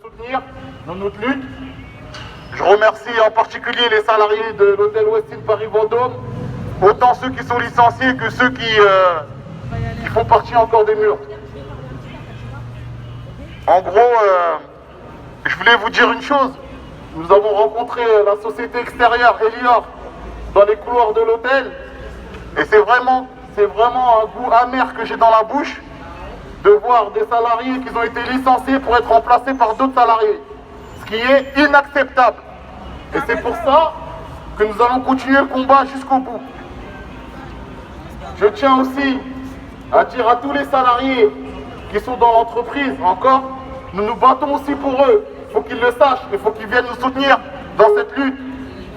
nous soutenir dans notre lutte. Je remercie en particulier les salariés de l'hôtel Westin Paris-Vendôme, autant ceux qui sont licenciés que ceux qui font partie encore des murs. En gros, je voulais vous dire une chose. Nous avons rencontré la société extérieure Elior dans les couloirs de l'hôtel et c'est vraiment un goût amer que j'ai dans la bouche de voir des salariés qui ont été licenciés pour être remplacés par d'autres salariés, ce qui est inacceptable. Et c'est pour ça que nous allons continuer le combat jusqu'au bout. Je tiens aussi à dire à tous les salariés qui sont dans l'entreprise encore, nous nous battons aussi pour eux. Il faut qu'ils le sachent, il faut qu'ils viennent nous soutenir dans cette lutte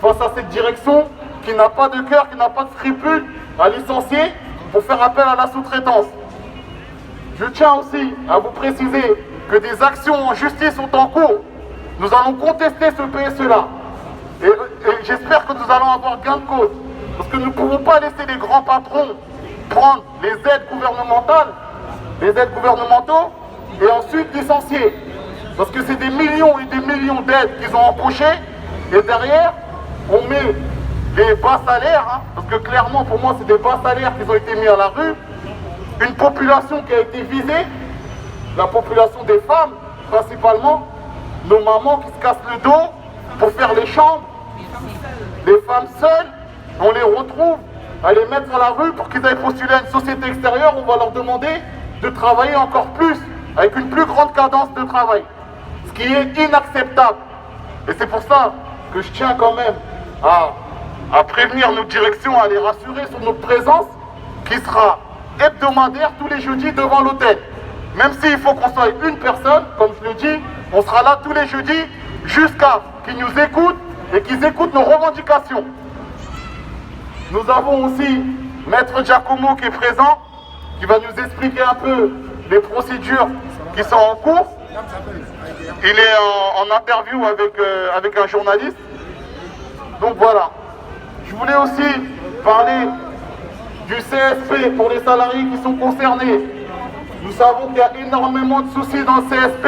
face à cette direction qui n'a pas de cœur, qui n'a pas de scrupules à licencier pour faire appel à la sous-traitance. Je tiens aussi à vous préciser que des actions en justice sont en cours. Nous allons contester ce PSE-là. Et j'espère que nous allons avoir gain de cause. Parce que nous ne pouvons pas laisser les grands patrons prendre les aides gouvernementales, les aides gouvernementaux, et ensuite licencier. Parce que c'est des millions et des millions d'aides qu'ils ont empochées. Et derrière, on met les bas salaires, parce que clairement pour moi c'est des bas salaires qui ont été mis à la rue. Une population qui a été visée, la population des femmes principalement, nos mamans qui se cassent le dos pour faire les chambres, les femmes seules, on les retrouve à les mettre à la rue pour qu'ils aillent postuler à une société extérieure, on va leur demander de travailler encore plus, avec une plus grande cadence de travail, ce qui est inacceptable. Et c'est pour ça que je tiens quand même à prévenir nos directions, à les rassurer sur notre présence qui sera hebdomadaire tous les jeudis devant l'hôtel. Même s'il faut qu'on soit une personne, comme je le dis, on sera là tous les jeudis jusqu'à qu'ils nous écoutent et qu'ils écoutent nos revendications. Nous avons aussi Maître Giacomo qui est présent, qui va nous expliquer un peu les procédures qui sont en cours. Il est en interview avec un journaliste. Donc voilà. Je voulais aussi parler du CSP pour les salariés qui sont concernés. Nous savons qu'il y a énormément de soucis dans le CSP.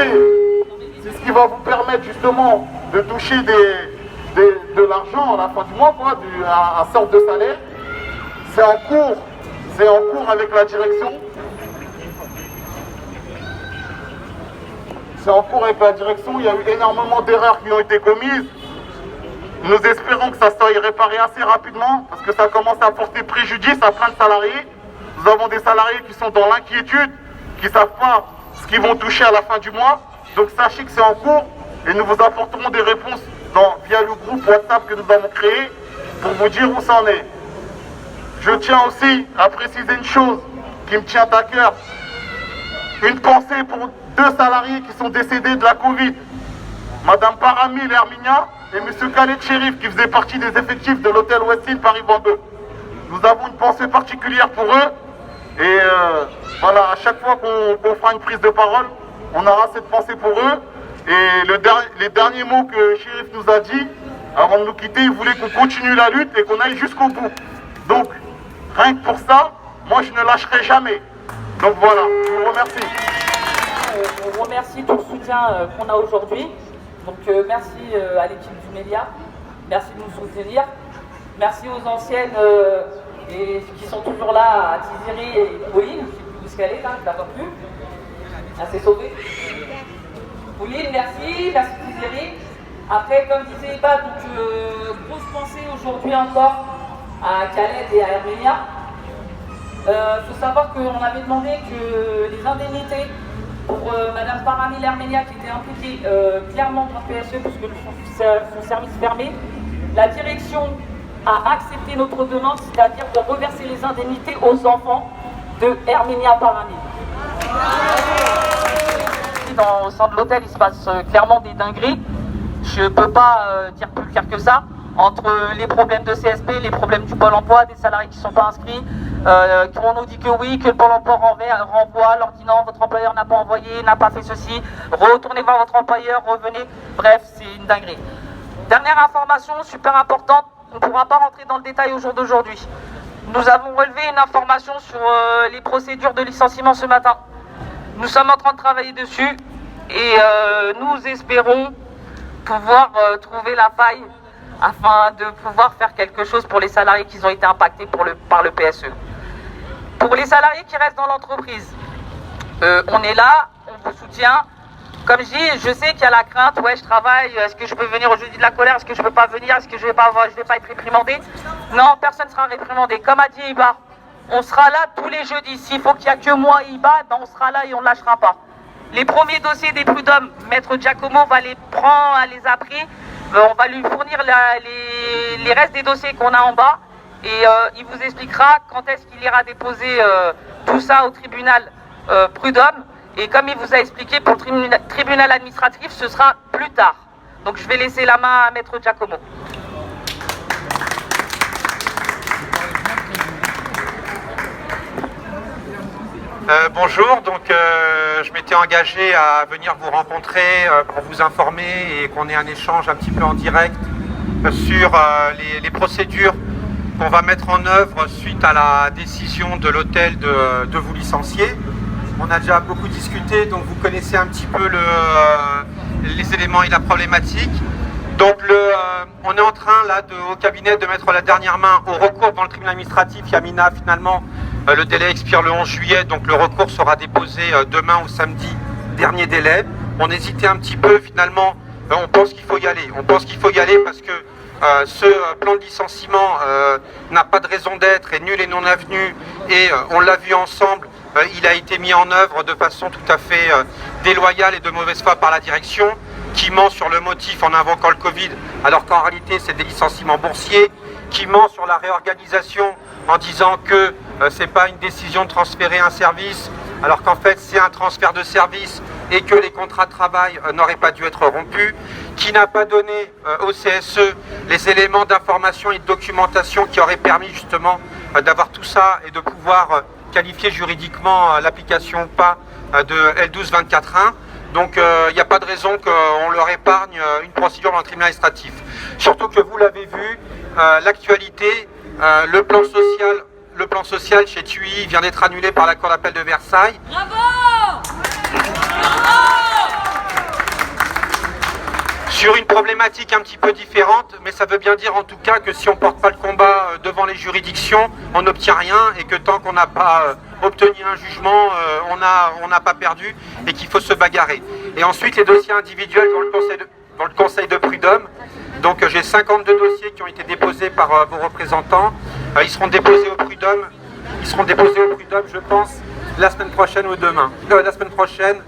C'est ce qui va vous permettre justement de toucher de l'argent à la fin du mois, à sorte de salaire. C'est en cours avec la direction. C'est en cours avec la direction, il y a eu énormément d'erreurs qui ont été commises. Nous espérons que ça soit réparé assez rapidement parce que ça commence à porter préjudice à plein de salariés. Nous avons des salariés qui sont dans l'inquiétude, qui ne savent pas ce qu'ils vont toucher à la fin du mois. Donc sachez que c'est en cours et nous vous apporterons des réponses via le groupe WhatsApp que nous avons créé pour vous dire où ça en est. Je tiens aussi à préciser une chose qui me tient à cœur. Une pensée pour 2 salariés qui sont décédés de la Covid. Madame Paramil Herminia et M. Khaled Chérif qui faisaient partie des effectifs de l'hôtel Westin Paris-Vendôme. Nous avons une pensée particulière pour eux et voilà, à chaque fois qu'on fera une prise de parole, on aura cette pensée pour eux. Et les derniers mots que Chérif nous a dit, avant de nous quitter, il voulait qu'on continue la lutte et qu'on aille jusqu'au bout. Donc, rien que pour ça, moi je ne lâcherai jamais. Donc voilà, je vous remercie. On vous remercie pour le soutien qu'on a aujourd'hui. Donc merci à l'équipe du Mélia, merci de nous soutenir. Merci aux anciennes et qui sont toujours là, à Tiziri et Pauline, je ne sais plus où est-ce qu'elle est, là, je ne la vois plus. Elle s'est sauvée. Pauline, merci Tiziri. Après, comme disait Eba, donc grosse pensée aujourd'hui encore à Khaled et à Herménia. Il faut savoir qu'on avait demandé que les indemnités pour Madame Paramil Herménia qui était impliquée clairement dans le PSE puisque son service fermé, la direction a accepté notre demande, c'est-à-dire de reverser les indemnités aux enfants de Herménia Paramil. Au sein de l'hôtel, il se passe clairement des dingueries. Je ne peux pas dire plus clair que ça. Entre les problèmes de CSP, les problèmes du Pôle emploi, des salariés qui ne sont pas inscrits, on nous dit que oui, que le Pôle emploi renvoie, leur dit non, votre employeur n'a pas envoyé, n'a pas fait ceci, retournez voir votre employeur, revenez. Bref, c'est une dinguerie. Dernière information super importante, on ne pourra pas rentrer dans le détail au jour d'aujourd'hui. Nous avons relevé une information sur les procédures de licenciement ce matin. Nous sommes en train de travailler dessus Et nous espérons pouvoir trouver la faille afin de pouvoir faire quelque chose pour les salariés qui ont été impactés par le PSE. Pour les salariés qui restent dans l'entreprise, on est là, on vous soutient. Comme je dis, je sais qu'il y a la crainte, ouais je travaille, est-ce que je peux venir au jeudi de la colère, est-ce que je peux pas venir, est-ce que je vais pas être réprimandé? Non, personne ne sera réprimandé. Comme a dit Iba, on sera là tous les jeudis. S'il faut qu'il n'y a que moi et Iba, ben on sera là et on ne lâchera pas. Les premiers dossiers des prud'hommes, Maître Giacomo va les prendre, les a pris. On va lui fournir les restes des dossiers qu'on a en bas. Et il vous expliquera quand est-ce qu'il ira déposer tout ça au tribunal prud'homme. Et comme il vous a expliqué, pour le tribunal administratif, ce sera plus tard. Donc je vais laisser la main à Maître Giacomo. Bonjour, donc je m'étais engagé à venir vous rencontrer pour vous informer et qu'on ait un échange un petit peu en direct sur les procédures qu'on va mettre en œuvre suite à la décision de l'hôtel de vous licencier. On a déjà beaucoup discuté, donc vous connaissez un petit peu les éléments et la problématique. Donc on est en train là au cabinet de mettre la dernière main au recours devant le tribunal administratif. Yamina, finalement, le délai expire le 11 juillet, donc le recours sera déposé demain ou samedi, dernier délai. On hésitait un petit peu, finalement, on pense qu'il faut y aller. On pense qu'il faut y aller parce que ce plan de licenciement n'a pas de raison d'être, est nul et non avenu, et on l'a vu ensemble, il a été mis en œuvre de façon tout à fait déloyale et de mauvaise foi par la direction, qui ment sur le motif en invoquant le Covid, alors qu'en réalité c'est des licenciements boursiers, qui ment sur la réorganisation en disant que c'est pas une décision de transférer un service, alors qu'en fait c'est un transfert de service et que les contrats de travail n'auraient pas dû être rompus, qui n'a pas donné au CSE les éléments d'information et de documentation qui auraient permis justement d'avoir tout ça et de pouvoir qualifier juridiquement l'application ou pas de L1224.1. Donc il n'y a pas de raison qu'on leur épargne une procédure dans le tribunal administratif. Surtout que vous l'avez vu, l'actualité, le plan social chez TUI vient d'être annulé par la Cour d'appel de Versailles. Bravo! Sur une problématique un petit peu différente, mais ça veut bien dire en tout cas que si on ne porte pas le combat devant les juridictions, on n'obtient rien et que tant qu'on n'a pas obtenu un jugement, on n'a pas perdu et qu'il faut se bagarrer. Et ensuite les dossiers individuels dans le conseil de prud'homme. Donc j'ai 52 dossiers qui ont été déposés par vos représentants. Ils seront déposés au prud'homme. Je pense, la semaine prochaine ou demain. La semaine prochaine,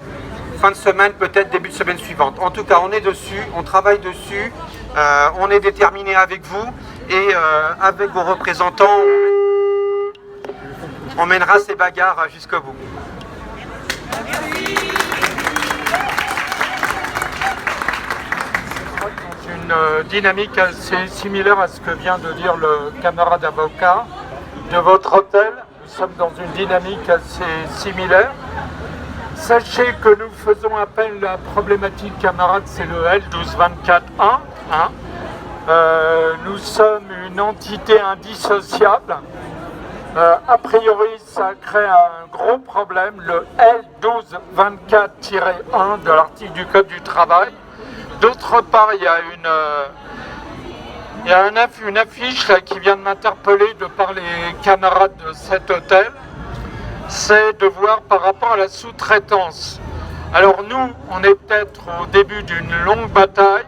fin de semaine, peut-être début de semaine suivante. En tout cas, on est dessus, on travaille dessus, on est déterminé avec vous et avec vos représentants, on mènera ces bagarres jusqu'au bout. Une dynamique assez similaire à ce que vient de dire le camarade avocat de votre hôtel. Nous sommes dans une dynamique assez similaire. Sachez que nous faisons appel à la problématique, camarade, c'est le L1224.1. Nous sommes une entité indissociable. A priori, ça crée un gros problème, le L1224-1 de l'article du Code du travail. D'autre part, il y a une affiche là, qui vient de m'interpeller de par les camarades de cet hôtel. C'est de voir par rapport à la sous-traitance. Alors nous, on est peut-être au début d'une longue bataille.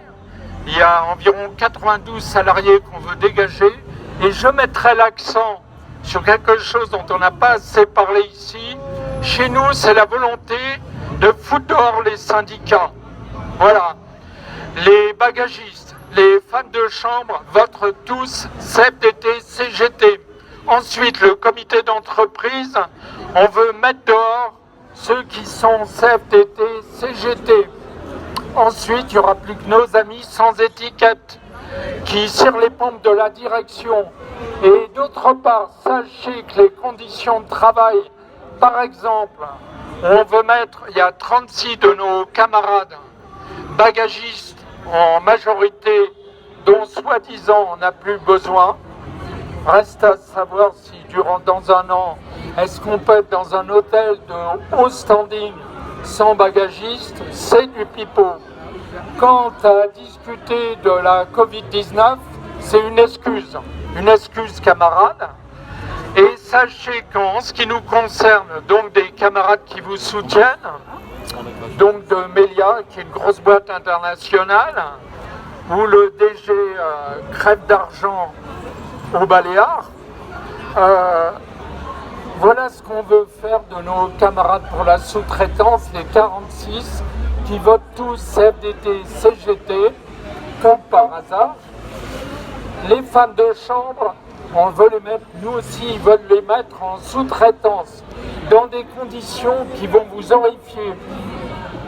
Il y a environ 92 salariés qu'on veut dégager. Et je mettrai l'accent sur quelque chose dont on n'a pas assez parlé ici. Chez nous, c'est la volonté de foutre dehors les syndicats. Voilà. Les bagagistes, les femmes de chambre votent tous CFDT, CGT. Ensuite, le comité d'entreprise, on veut mettre dehors ceux qui sont CFDT, CGT. Ensuite, il n'y aura plus que nos amis sans étiquette qui cirent les pompes de la direction. Et d'autre part, sachez que les conditions de travail, par exemple, on veut mettre, il y a 36 de nos camarades bagagistes en majorité, dont soi-disant on n'a plus besoin. Reste à savoir si dans un an, est-ce qu'on peut être dans un hôtel de haut standing sans bagagiste, c'est du pipeau. Quant à discuter de la Covid-19, c'est une excuse camarade. Et sachez qu'en ce qui nous concerne, donc des camarades qui vous soutiennent, donc de Melia, qui est une grosse boîte internationale, où le DG crève d'argent au Baléares, voilà ce qu'on veut faire de nos camarades pour la sous-traitance, les 46 qui votent tous CFDT, CGT, comme par hasard. Les femmes de chambre, on veut les mettre, nous aussi, ils veulent les mettre en sous-traitance, dans des conditions qui vont vous horrifier.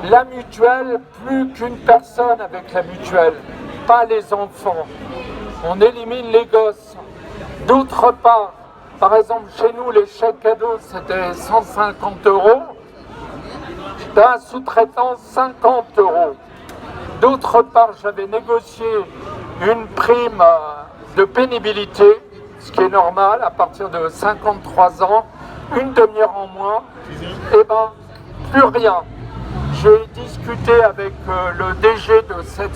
La mutuelle, plus qu'une personne avec la mutuelle, pas les enfants. On élimine les gosses. D'autre part, par exemple, chez nous, les chèques cadeaux, c'était 150 €. D'un sous-traitant, 50 €. D'autre part, j'avais négocié une prime de pénibilité, ce qui est normal, à partir de 53 ans, une demi-heure en moins, et ben, plus rien. J'ai discuté avec le DG de cette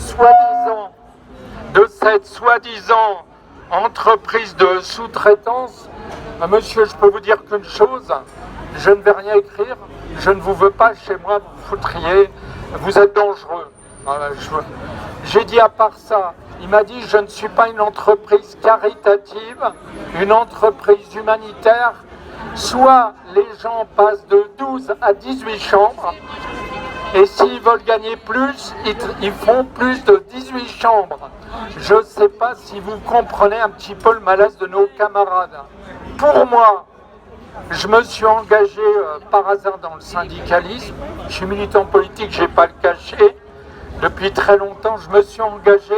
soi-disant entreprise de sous-traitance. Monsieur, je peux vous dire qu'une chose, je ne vais rien écrire, je ne vous veux pas chez moi, vous foutriez, vous êtes dangereux. J'ai dit à part ça, il m'a dit je ne suis pas une entreprise caritative, une entreprise humanitaire, soit les gens passent de 12 à 18 chambres, et s'ils veulent gagner plus, ils font plus de 18 chambres. Je ne sais pas si vous comprenez un petit peu le malaise de nos camarades. Pour moi, je me suis engagé par hasard dans le syndicalisme. Je suis militant politique, je n'ai pas le cacher. Depuis très longtemps, je me suis engagé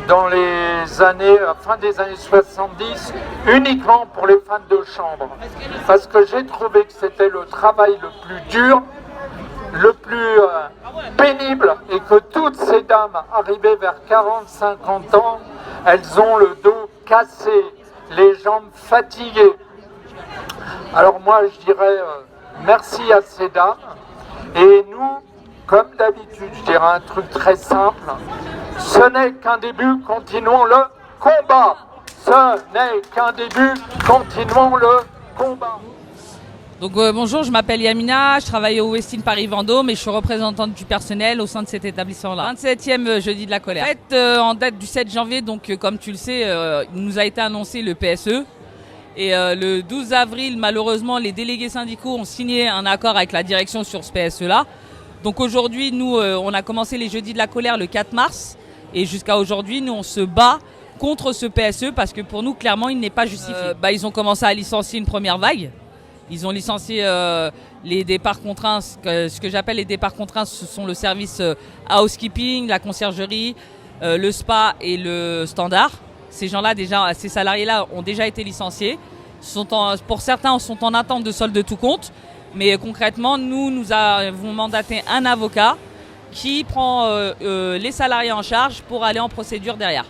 dans les années, fin des années 70, uniquement pour les femmes de chambre. Parce que j'ai trouvé que c'était le travail le plus dur, le plus pénible, et que toutes ces dames arrivées vers 40-50 ans, elles ont le dos cassé, les jambes fatiguées. Alors moi je dirais merci à ces dames, et nous, comme d'habitude, je dirais un truc très simple, ce n'est qu'un début, continuons le combat. Ce n'est qu'un début, continuons le combat. Donc bonjour, je m'appelle Yamina, je travaille au Westin Paris Vendôme et je suis représentante du personnel au sein de cet établissement-là. 27e jeudi de la colère. En fait, en date du 7 janvier, donc comme tu le sais, il nous a été annoncé le PSE. Et le 12 avril, malheureusement, les délégués syndicaux ont signé un accord avec la direction sur ce PSE-là. Donc aujourd'hui, nous, on a commencé les jeudis de la colère le 4 mars. Et jusqu'à aujourd'hui, nous, on se bat contre ce PSE parce que pour nous, clairement, il n'est pas justifié. Ils ont commencé à licencier une première vague. Ils ont licencié les départs contraints. Ce que j'appelle les départs contraints, ce sont le service housekeeping, la conciergerie, le spa et le standard. Ces gens-là, déjà, ces salariés-là ont déjà été licenciés. Pour certains, sont en attente de solde de tout compte. Mais concrètement, nous avons mandaté un avocat qui prend les salariés en charge pour aller en procédure derrière.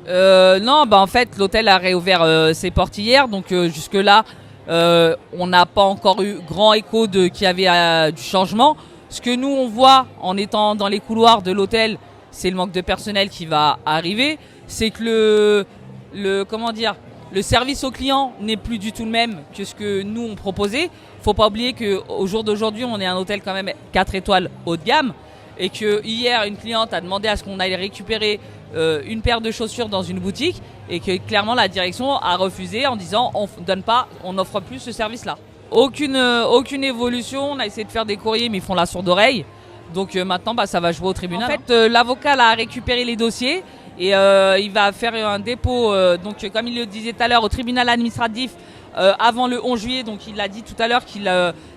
Non, en fait, l'hôtel a réouvert ses portes hier. Donc jusque-là, on n'a pas encore eu grand écho qu'il y avait du changement. Ce que nous, on voit en étant dans les couloirs de l'hôtel, c'est le manque de personnel qui va arriver. C'est que le service au client n'est plus du tout le même que ce que nous, on proposait. Il ne faut pas oublier qu'au jour d'aujourd'hui, on est un hôtel quand même 4 étoiles haut de gamme. Et que hier, une cliente a demandé à ce qu'on aille récupérer une paire de chaussures dans une boutique. Et que clairement, la direction a refusé en disant on n'offre plus ce service-là. Aucune évolution. On a essayé de faire des courriers, mais ils font la sourde oreille. Donc maintenant, ça va jouer au tribunal. En fait, l'avocat a récupéré les dossiers. Et il va faire un dépôt, donc comme il le disait tout à l'heure, au tribunal administratif avant le 11 juillet. Donc il a dit tout à l'heure qu'il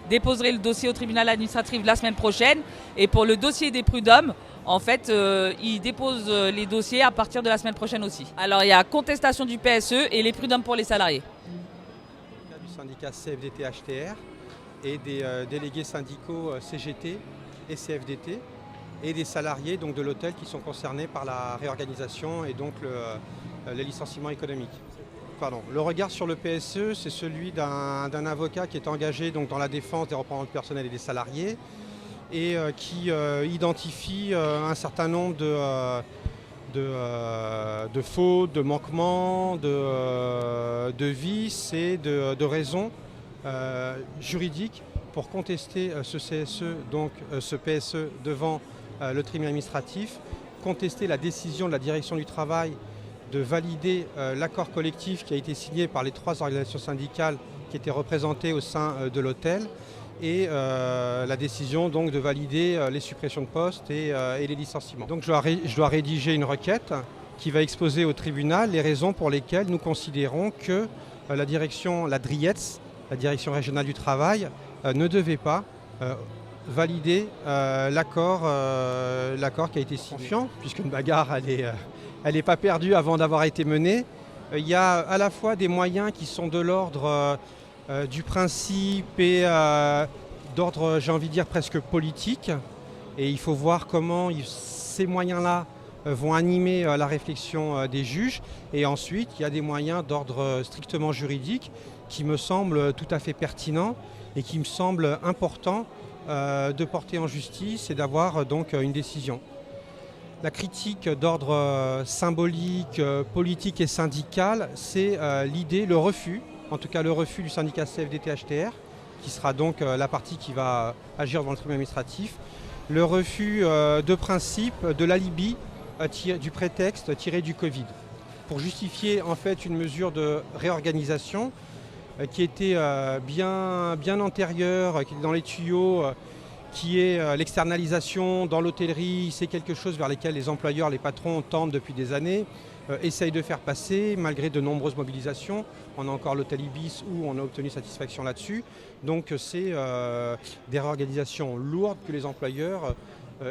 déposerait le dossier au tribunal administratif la semaine prochaine. Et pour le dossier des prud'hommes, en fait, il dépose les dossiers à partir de la semaine prochaine aussi. Alors il y a contestation du PSE et les prud'hommes pour les salariés. Du syndicat CFDT-HTR et des délégués syndicaux CGT et CFDT. Et des salariés donc, de l'hôtel qui sont concernés par la réorganisation et donc les licenciements économiques. Le regard sur le PSE, c'est celui d'un avocat qui est engagé donc, dans la défense des représentants du personnel et des salariés et qui identifie un certain nombre de fautes, de manquements, de vices et de raisons juridiques pour contester ce CSE, donc ce PSE devant le tribunal administratif, contester la décision de la direction du travail de valider l'accord collectif qui a été signé par les 3 organisations syndicales qui étaient représentées au sein de l'hôtel et la décision donc de valider les suppressions de postes et les licenciements. Donc je dois rédiger une requête qui va exposer au tribunal les raisons pour lesquelles nous considérons que la direction, la DRIETS, la direction régionale du travail, ne devait pas valider l'accord qui a été signé. Puisqu'une bagarre, elle n'est pas perdue avant d'avoir été menée. Il y a à la fois des moyens qui sont de l'ordre du principe et d'ordre, j'ai envie de dire, presque politique. Et il faut voir comment ces moyens-là vont animer la réflexion des juges. Et ensuite, il y a des moyens d'ordre strictement juridique qui me semblent tout à fait pertinents et qui me semblent importants de porter en justice et d'avoir donc une décision. La critique d'ordre symbolique, politique et syndical, c'est l'idée, le refus, en tout cas le refus du syndicat CFDT-HTR, qui sera donc la partie qui va agir devant le tribunal administratif, le refus de principe de l'alibi du prétexte tiré du Covid, pour justifier en fait une mesure de réorganisation qui était bien antérieure, qui est dans les tuyaux, qui est l'externalisation dans l'hôtellerie. C'est quelque chose vers lequel les employeurs, les patrons tendent depuis des années, essayent de faire passer malgré de nombreuses mobilisations. On a encore l'hôtel Ibis où on a obtenu satisfaction là-dessus. Donc c'est des réorganisations lourdes que les employeurs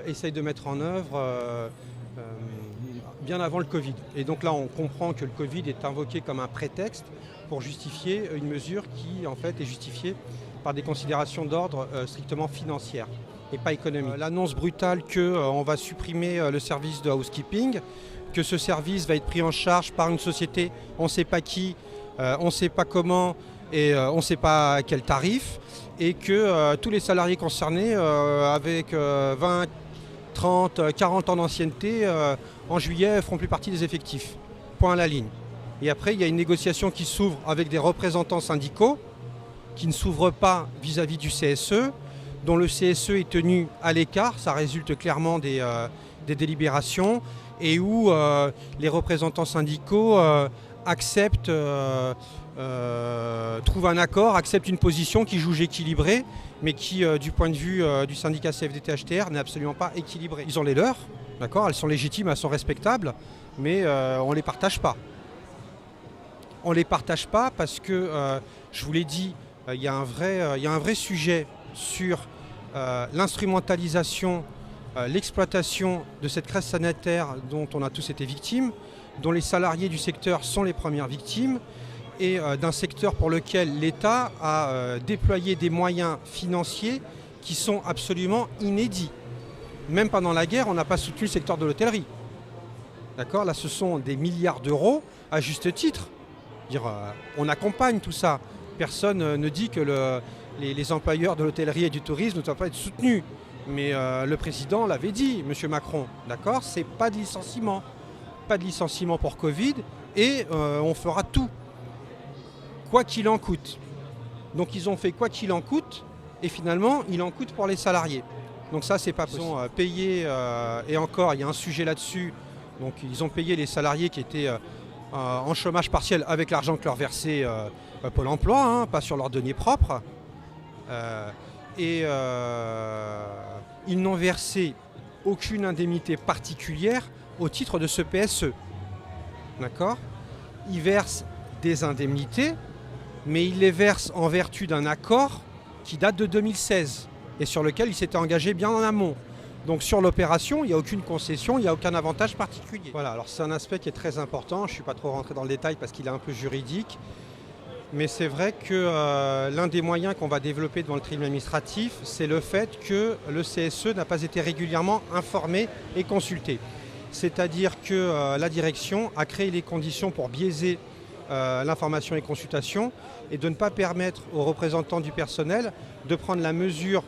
essayent de mettre en œuvre bien avant le Covid. Et donc là on comprend que le Covid est invoqué comme un prétexte pour justifier une mesure qui en fait est justifiée par des considérations d'ordre strictement financières et pas économiques. L'annonce brutale qu'on va supprimer le service de housekeeping, que ce service va être pris en charge par une société, on ne sait pas qui, on ne sait pas comment et on ne sait pas à quel tarif, et que tous les salariés concernés avec 20, 30, 40 ans d'ancienneté en juillet ne feront plus partie des effectifs. Point à la ligne. Et après, il y a une négociation qui s'ouvre avec des représentants syndicaux qui ne s'ouvre pas vis-à-vis du CSE, dont le CSE est tenu à l'écart, ça résulte clairement des délibérations, et où les représentants syndicaux acceptent, trouvent un accord, acceptent une position qui juge équilibrée, mais qui, du point de vue du syndicat CFDT-HTR, n'est absolument pas équilibrée. Ils ont les leurs, d'accord, elles sont légitimes, elles sont respectables, mais on ne les partage pas. On ne les partage pas parce que, je vous l'ai dit, il y a un vrai sujet sur l'instrumentalisation, l'exploitation de cette crise sanitaire dont on a tous été victimes, dont les salariés du secteur sont les premières victimes, et d'un secteur pour lequel l'État a déployé des moyens financiers qui sont absolument inédits. Même pendant la guerre, on n'a pas soutenu le secteur de l'hôtellerie. D'accord ? Là, ce sont des milliards d'euros, à juste titre. On accompagne tout ça. Personne ne dit que les employeurs de l'hôtellerie et du tourisme ne doivent pas être soutenus. Mais le président l'avait dit, M. Macron, d'accord, c'est pas de licenciement. Pas de licenciement pour Covid et on fera tout. Quoi qu'il en coûte. Donc ils ont fait quoi qu'il en coûte et finalement il en coûte pour les salariés. Donc ça c'est pas possible. Ils ont payé, et encore il y a un sujet là-dessus, donc ils ont payé les salariés qui étaient en chômage partiel avec l'argent que leur versait Pôle emploi, hein, pas sur leurs deniers propres. Ils n'ont versé aucune indemnité particulière au titre de ce PSE. D'accord ? Ils versent des indemnités, mais ils les versent en vertu d'un accord qui date de 2016 et sur lequel ils s'étaient engagés bien en amont. Donc sur l'opération, il n'y a aucune concession, il n'y a aucun avantage particulier. Voilà, alors c'est un aspect qui est très important, je ne suis pas trop rentré dans le détail parce qu'il est un peu juridique, mais c'est vrai que l'un des moyens qu'on va développer devant le tribunal administratif, c'est le fait que le CSE n'a pas été régulièrement informé et consulté. C'est-à-dire que la direction a créé les conditions pour biaiser l'information et consultation et de ne pas permettre aux représentants du personnel de prendre la mesure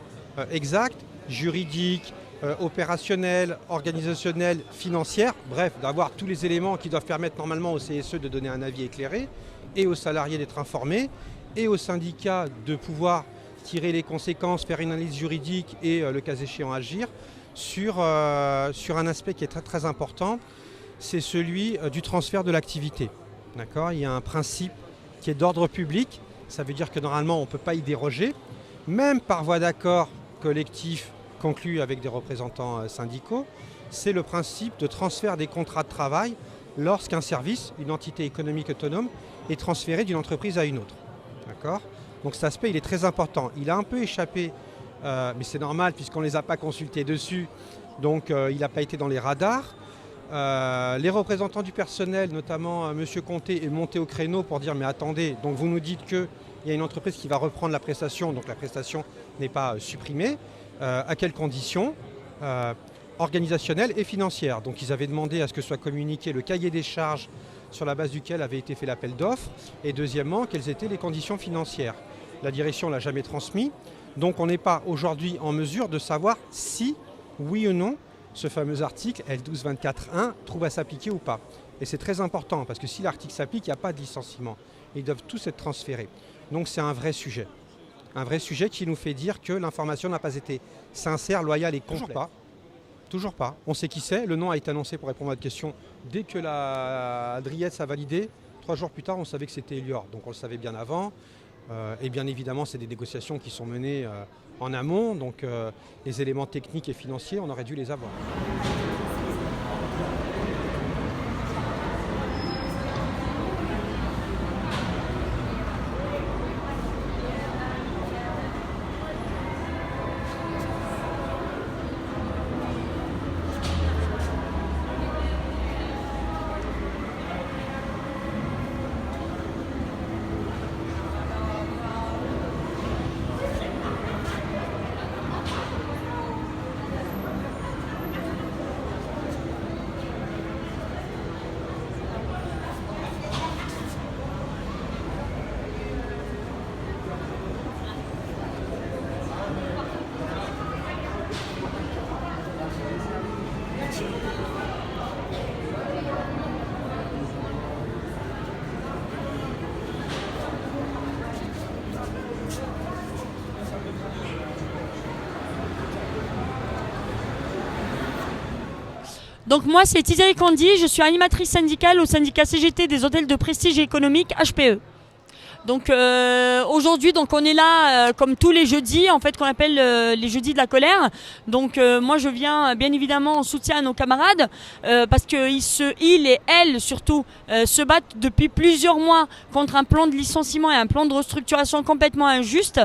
exacte juridique, opérationnelle, organisationnelle, financière, bref, d'avoir tous les éléments qui doivent permettre normalement au CSE de donner un avis éclairé, et aux salariés d'être informés, et aux syndicats de pouvoir tirer les conséquences, faire une analyse juridique et le cas échéant agir sur un aspect qui est très très important, c'est celui du transfert de l'activité. D'accord ? Il y a un principe qui est d'ordre public, ça veut dire que normalement on ne peut pas y déroger, même par voie d'accord collectif conclu avec des représentants syndicaux, c'est le principe de transfert des contrats de travail lorsqu'un service, une entité économique autonome, est transféré d'une entreprise à une autre. D'accord ? Donc cet aspect il est très important. Il a un peu échappé, mais c'est normal puisqu'on ne les a pas consultés dessus, donc il n'a pas été dans les radars. Les représentants du personnel, notamment M. Comté, est monté au créneau pour dire mais attendez, donc vous nous dites qu'il y a une entreprise qui va reprendre la prestation, donc la prestation n'est pas supprimée. À quelles conditions organisationnelles et financières. Donc ils avaient demandé à ce que soit communiqué le cahier des charges sur la base duquel avait été fait l'appel d'offres et deuxièmement, quelles étaient les conditions financières. La direction ne l'a jamais transmis, donc on n'est pas aujourd'hui en mesure de savoir si, oui ou non, ce fameux article L1224.1 trouve à s'appliquer ou pas. Et c'est très important parce que si l'article s'applique, il n'y a pas de licenciement. Ils doivent tous être transférés. Donc c'est un vrai sujet. Un vrai sujet qui nous fait dire que l'information n'a pas été sincère, loyale et complète. Toujours pas. On sait qui c'est. Le nom a été annoncé pour répondre à votre question. Dès que la Driette a validé, 3 jours plus tard, on savait que c'était Elior. Donc on le savait bien avant. Et bien évidemment, c'est des négociations qui sont menées en amont. Donc les éléments techniques et financiers, on aurait dû les avoir. Donc moi c'est Tiziane Kandi, je suis animatrice syndicale au syndicat CGT des hôtels de prestige et économique HPE. Donc aujourd'hui donc on est là comme tous les jeudis en fait qu'on appelle les jeudis de la colère. Donc moi je viens bien évidemment en soutien à nos camarades parce que ils et elles surtout se battent depuis plusieurs mois contre un plan de licenciement et un plan de restructuration complètement injuste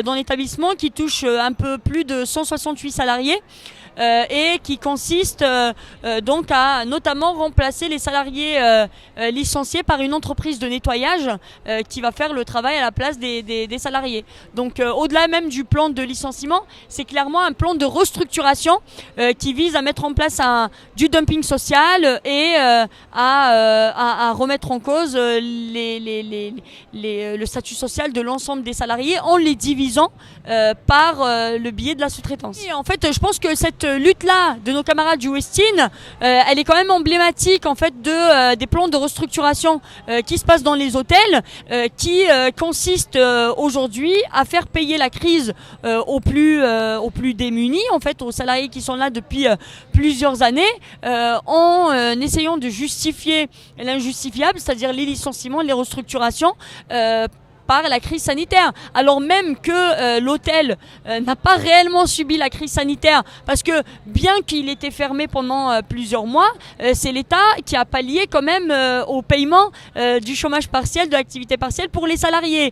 dans l'établissement qui touche un peu plus de 168 salariés. Et qui consiste donc à notamment remplacer les salariés licenciés par une entreprise de nettoyage qui va faire le travail à la place des salariés. Donc au-delà même du plan de licenciement, c'est clairement un plan de restructuration qui vise à mettre en place du dumping social et à remettre en cause le statut social de l'ensemble des salariés en les divisant par le biais de la sous-traitance. Et en fait, je pense que cette lutte-là de nos camarades du Westin, elle est quand même emblématique en fait des plans de restructuration qui se passent dans les hôtels, qui consistent aujourd'hui à faire payer la crise aux plus démunis, en fait, aux salariés qui sont là depuis plusieurs années, en essayant de justifier l'injustifiable, c'est-à-dire les licenciements, les restructurations. Par la crise sanitaire, alors même que l'hôtel n'a pas réellement subi la crise sanitaire, parce que bien qu'il était fermé pendant plusieurs mois, c'est l'État qui a pallié quand même au paiement du chômage partiel, de l'activité partielle pour les salariés.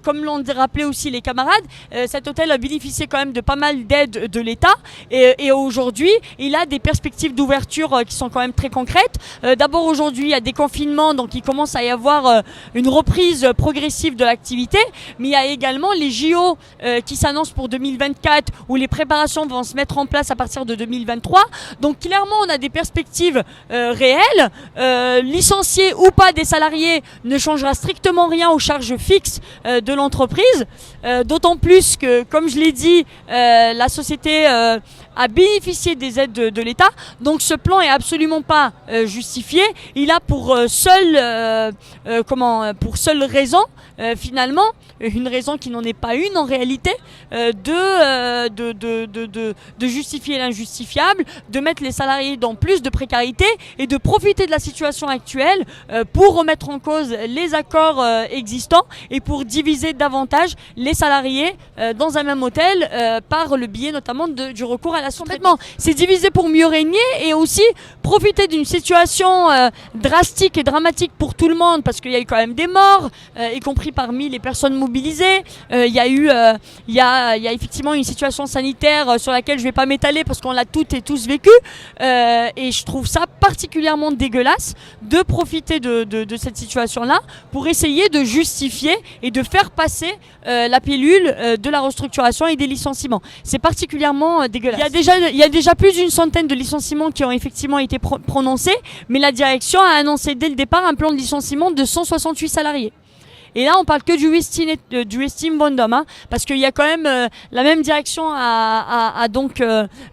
Comme l'ont rappelé aussi les camarades, cet hôtel a bénéficié quand même de pas mal d'aides de l'État et aujourd'hui, il a des perspectives d'ouverture qui sont quand même très concrètes. D'abord aujourd'hui, il y a des confinements, donc il commence à y avoir une reprise progressive massif de l'activité, mais il y a également les JO qui s'annoncent pour 2024, où les préparations vont se mettre en place à partir de 2023. Donc clairement, on a des perspectives réelles. Licencier ou pas des salariés ne changera strictement rien aux charges fixes de l'entreprise, d'autant plus que, comme je l'ai dit, la société a bénéficié des aides de l'État. Donc ce plan est absolument pas justifié. Il a pour seule raison, finalement, une raison qui n'en est pas une en réalité, de justifier l'injustifiable, de mettre les salariés dans plus de précarité et de profiter de la situation actuelle pour remettre en cause les accords existants et pour diviser davantage les salariés dans un même hôtel par le biais notamment du recours à la sous-traitance. C'est diviser pour mieux régner et aussi profiter d'une situation drastique et dramatique pour tout le monde, parce qu'il y a eu quand même des morts, y compris parmi les personnes mobilisées. Il y a effectivement une situation sanitaire sur laquelle je ne vais pas m'étaler parce qu'on l'a toutes et tous vécu. Et je trouve ça particulièrement dégueulasse de profiter de cette situation-là pour essayer de justifier et de faire passer la pilule de la restructuration et des licenciements. C'est particulièrement dégueulasse. Il y a déjà plus d'une centaine de licenciements qui ont effectivement été prononcés, mais la direction a annoncé dès le départ un plan de licenciement de 168 salariés. Et là, on parle que du Westin Vendôme, hein, parce qu'il y a quand même la même direction a donc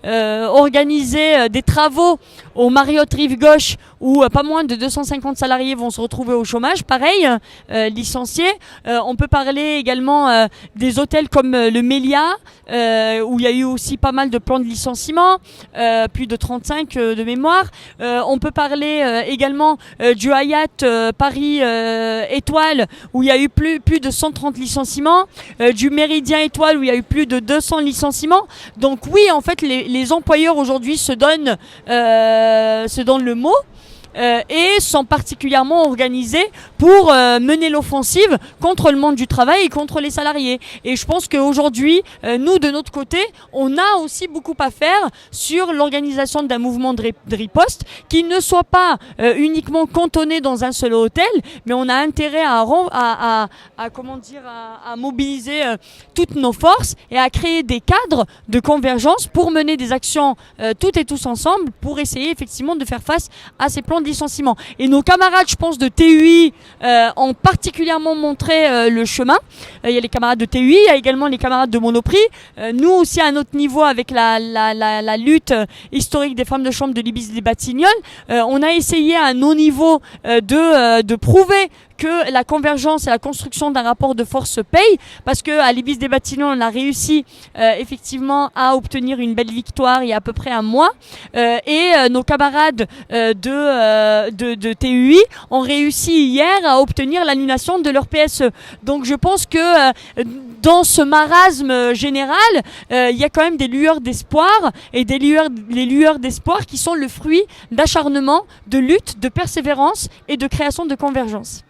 organisé des travaux au Marriott Rive Gauche où pas moins de 250 salariés vont se retrouver au chômage, pareil, licenciés. On peut parler également des hôtels comme le Mélia, où il y a eu aussi pas mal de plans de licenciement, plus de 35 de mémoire. On peut parler également du Hyatt Paris Étoile, où il y a eu plus de 130 licenciements, du Méridien Étoile, où il y a eu plus de 200 licenciements. Donc oui, en fait, les employeurs aujourd'hui se donnent le mot. Et sont particulièrement organisés pour mener l'offensive contre le monde du travail et contre les salariés. Et je pense qu'aujourd'hui, nous, de notre côté, on a aussi beaucoup à faire sur l'organisation d'un mouvement de riposte qui ne soit pas uniquement cantonné dans un seul hôtel, mais on a intérêt à mobiliser toutes nos forces et à créer des cadres de convergence pour mener des actions toutes et tous ensemble pour essayer effectivement de faire face à ces plans de licenciement. Et nos camarades, je pense, de TUI ont particulièrement montré le chemin. Il y a les camarades de TUI, il y a également les camarades de Monoprix. Nous aussi, à notre niveau, avec la lutte historique des femmes de chambre de l'Ibis des Batignolles, on a essayé à nos niveaux de prouver que la convergence et la construction d'un rapport de force paye, parce qu'à l'Ibis des Batignolles, on a réussi effectivement à obtenir une belle victoire il y a à peu près un mois, et nos camarades de TUI ont réussi hier à obtenir l'annulation de leur PSE. Donc je pense que dans ce marasme général, il y a quand même des lueurs d'espoir, et les lueurs d'espoir qui sont le fruit d'acharnement, de lutte, de persévérance et de création de convergence.